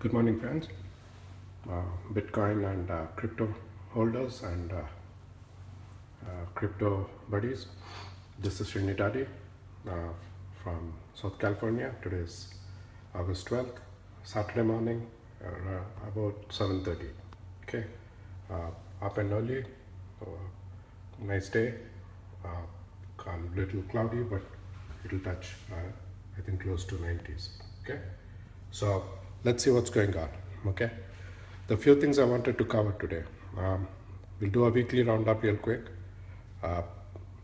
Good morning, friends. Bitcoin and crypto holders and crypto buddies. This is Srinidadi from South California. Today is August 12th, Saturday morning, about 7:30. Okay, up and early. Nice day. A little cloudy, but it'll touch, I think, close to 90s. Okay, so let's see what's going on. Okay, the few things I wanted to cover today. We'll do a weekly roundup real quick.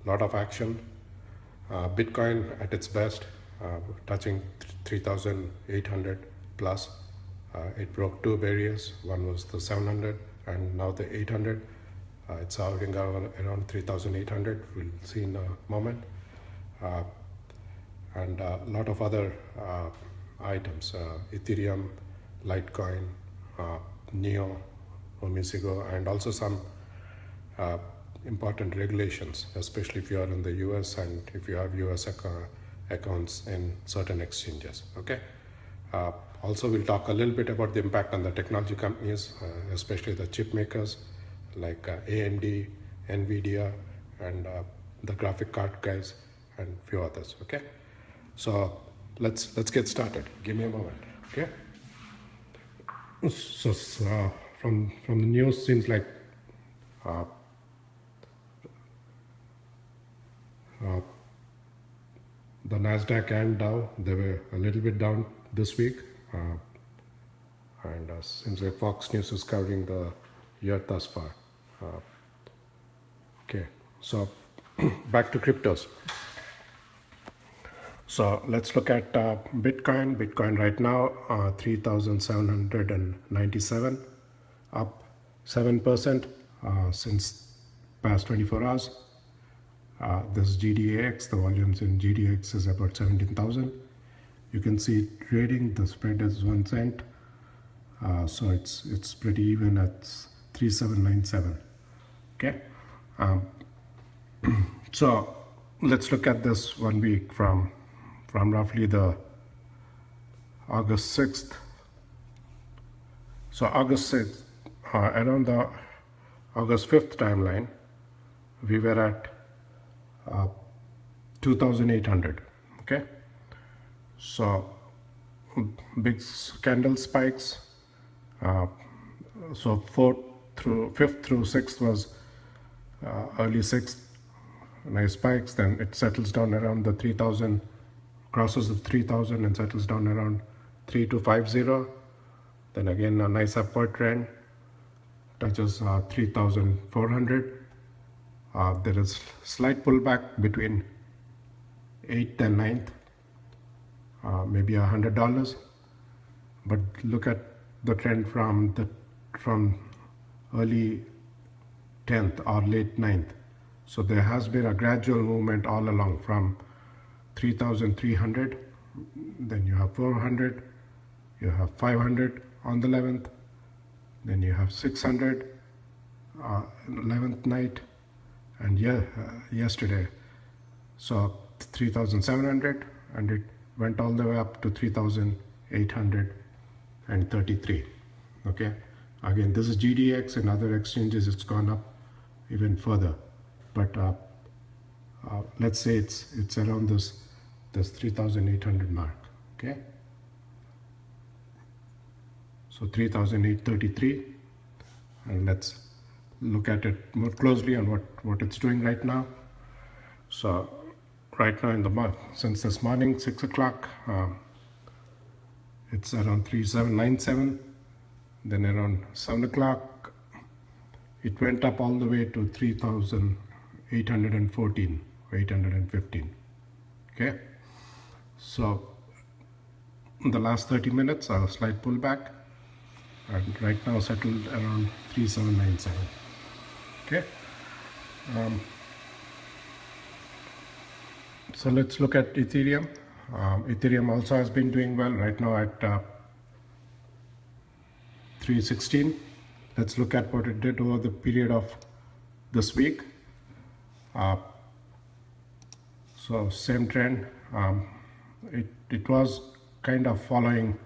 Lot of action. Bitcoin at its best, touching 3,800 plus. It broke two barriers. One was the 700 and now the 800. It's hovering around 3,800. We'll see in a moment. And a lot of other items, Ethereum, Litecoin, Neo, Omisigo, and also some important regulations, especially if you are in the US and if you have US accounts in certain exchanges. Okay. Also, we'll talk a little bit about the impact on the technology companies, especially the chip makers like AMD, NVIDIA, and the graphic card guys, and a few others. Okay. So let's get started. Give me a moment. Okay. So from the news, seems like the Nasdaq and Dow, they were a little bit down this week, and seems like Fox News is covering the year thus far. Okay, so back to cryptos. So let's look at Bitcoin. Bitcoin right now, 3,797, up 7% since past 24 hours. This GDX, the volumes in GDX is about 17,000. You can see trading, the spread is 1 cent. So it's pretty even at 3,797. Okay. So let's look at this 1 week from roughly the August 6th. So August 6th, around the August 5th timeline, we were at 2,800. Okay. So big candle spikes. So 5th through 6th was early 6th, nice spikes. Then it settles down around the 3,000, crosses the 3,000 and settles down around 3,250. Then again a nice upward trend, touches 3,400. There is slight pullback between 8th and 9th, maybe $100. But look at the trend from early 10th or late 9th. So there has been a gradual movement all along from 3,300, then you have 400, you have 500 on the 11th, then you have 600 11th night, and yesterday. So 3,700, and it went all the way up to 3,833. Okay. Again, this is GDX. In other exchanges, it's gone up even further. But let's say it's around this 3,800 mark. Okay. So 3,833, and let's look at it more closely on what it's doing right now. So right now in the month, since this morning 6 o'clock, it's around 3,797. Then around 7 o'clock, it went up all the way to 3,814 or 815. Okay. So in the last 30 minutes, a slight pullback, and right now settled around 3,797. Okay. So let's look at Ethereum. Ethereum also has been doing well right now at 316. Let's look at what it did over the period of this week. So same trend. It was kind of following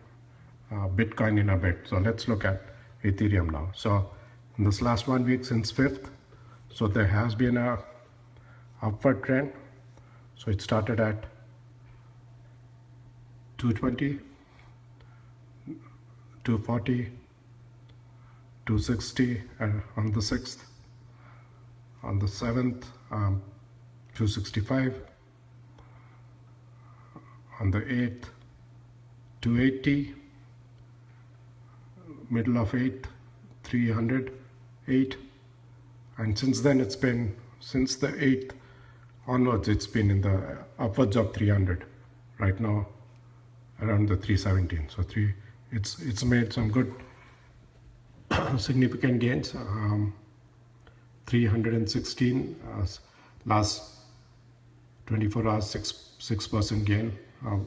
Bitcoin in a bit. So let's look at Ethereum now. So in this last 1 week since 5th, so there has been a upward trend. So it started at 220, 240, 260 on the 6th, on the 7th 265, on the 8th 280, middle of 8th 308, and since then it's been, since the 8th onwards, it's been in the upwards of 300. Right now around the 317. So it's made some good significant gains. 316 last 24 hours, 6% gain.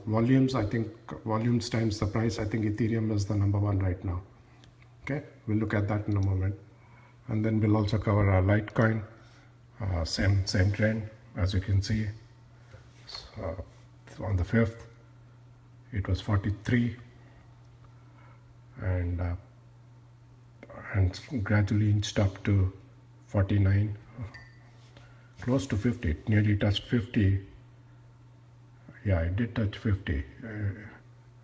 Volumes, I think volumes times the price, I think Ethereum is the #1 right now. Okay, we'll look at that in a moment, and then we'll also cover our Litecoin. Same trend, as you can see. On the 5th it was 43 and gradually inched up to 49, close to 50. It nearly touched 50. Yeah, it did touch 50,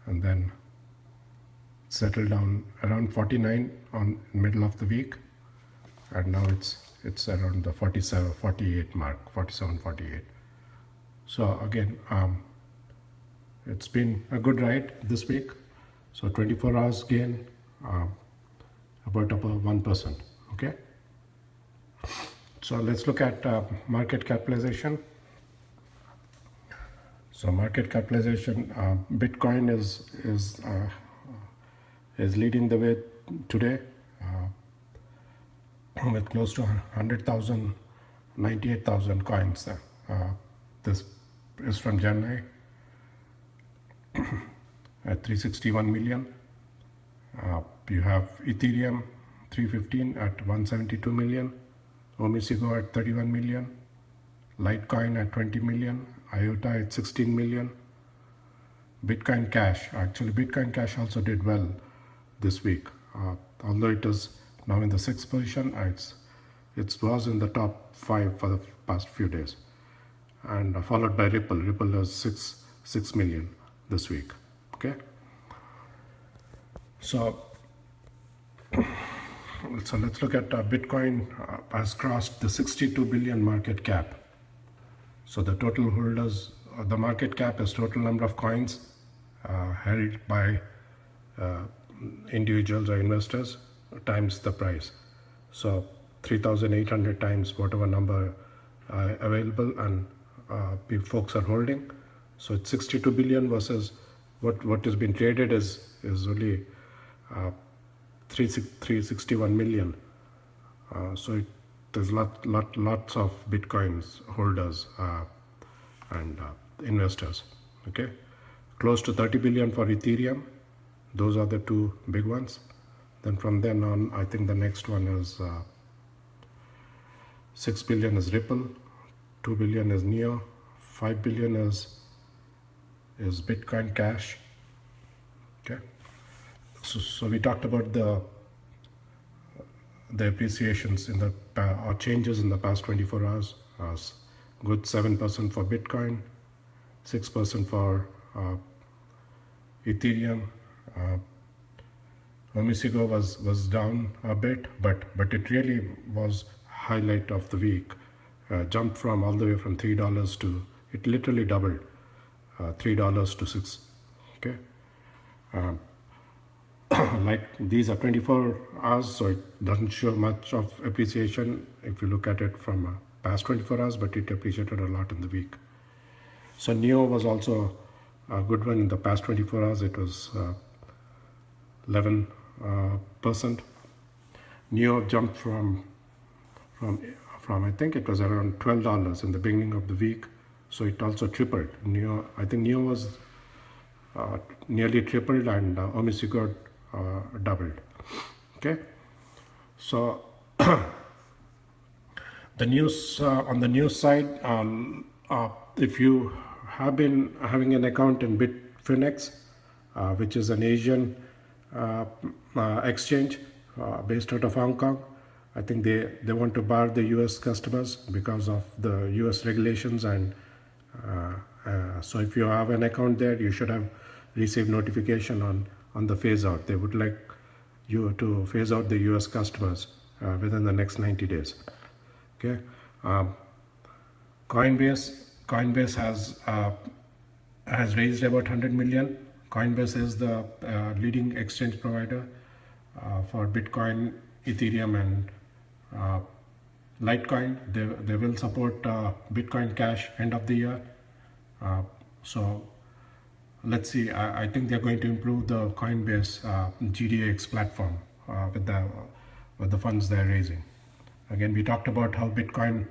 and then settled down around 49 on middle of the week, and now it's around the 47, 48 mark, 47, 48. So again, it's been a good ride this week. So 24 hours gain, about 1%. Okay. So let's look at market capitalization. So market capitalization, Bitcoin is leading the way today with close to 100,000, 98,000 coins. This is from January at 361 million. You have Ethereum 315 at 172 million, Omisigo at 31 million, Litecoin at 20 million, IOTA at 16 million. Bitcoin Cash, actually Bitcoin Cash also did well this week, although it is now in the 6th position. It was in the top 5 for the past few days, and followed by Ripple. Ripple is 6 million this week. Okay, so let's look at Bitcoin has crossed the 62 billion market cap. So the total holders, the market cap is total number of coins held by individuals or investors times the price. So 3,800 times whatever number available and folks are holding. So it's 62 billion versus what has been traded is only 361 million. So there's lots of Bitcoins holders and investors. Okay, close to 30 billion for Ethereum. Those are the two big ones. Then from then on, I think the next one is 6 billion is Ripple, 2 billion is Neo, 5 billion is Bitcoin Cash. Okay, so we talked about the appreciations in the or changes in the past 24 hours. Good 7% for Bitcoin, 6% for Ethereum. Omisigo was down a bit, but it really was highlight of the week. Jumped from all the way from $3 to, it literally doubled, $3 to $6. Okay, like these are 24 hours, so it doesn't show much of appreciation if you look at it from past 24 hours, but it appreciated a lot in the week. So Neo was also a good one in the past 24 hours. It was 11%. Neo jumped from I think it was around $12 in the beginning of the week, so it also tripled. Neo, I think Neo was nearly tripled, and Omisigo doubled. Okay, so the news on the news side, if you have been having an account in Bitfinex, which is an Asian exchange based out of Hong Kong. I think they want to bar the US customers because of the US regulations, and so if you have an account there, you should have received notification on the phase out. They would like you to phase out the US customers within the next 90 days. Okay. Coinbase has raised about 100 million. Coinbase is the leading exchange provider for Bitcoin, Ethereum, and Litecoin. They will support Bitcoin Cash end of the year. So let's see. I think they're going to improve the Coinbase GDX platform with the funds they're raising. Again, we talked about how Bitcoin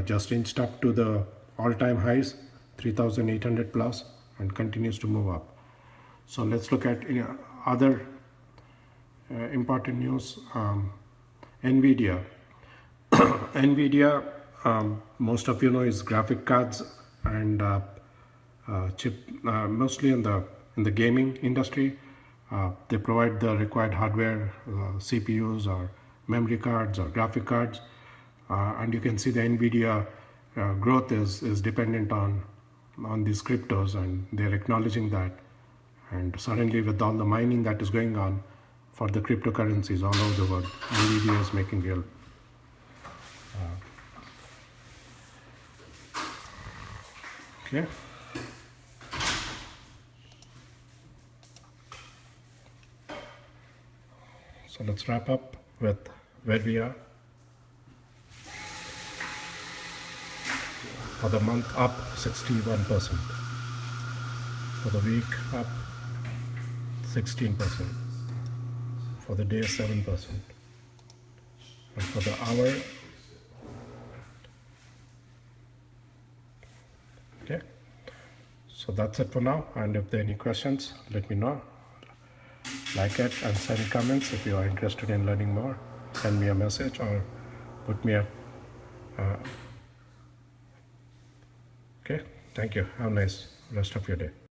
just inched up to the all-time highs, 3,800 plus, and continues to move up. So let's look at other important news. NVIDIA. NVIDIA, most of you know, is graphic cards and chip, mostly in the gaming industry. They provide the required hardware, CPUs or memory cards or graphic cards, and you can see the NVIDIA growth is dependent on these cryptos, and they're acknowledging that. And suddenly, with all the mining that is going on for the cryptocurrencies all over the world, NVIDIA is making real. Okay. So let's wrap up with where we are. For the month, up 61%. For the week, up 16%. For the day, 7%. And for the hour, okay. So that's it for now. And if there are any questions, let me know. Like it and send comments if you are interested in learning more. Send me a message or put me a okay. Thank you. Have a nice rest of your day.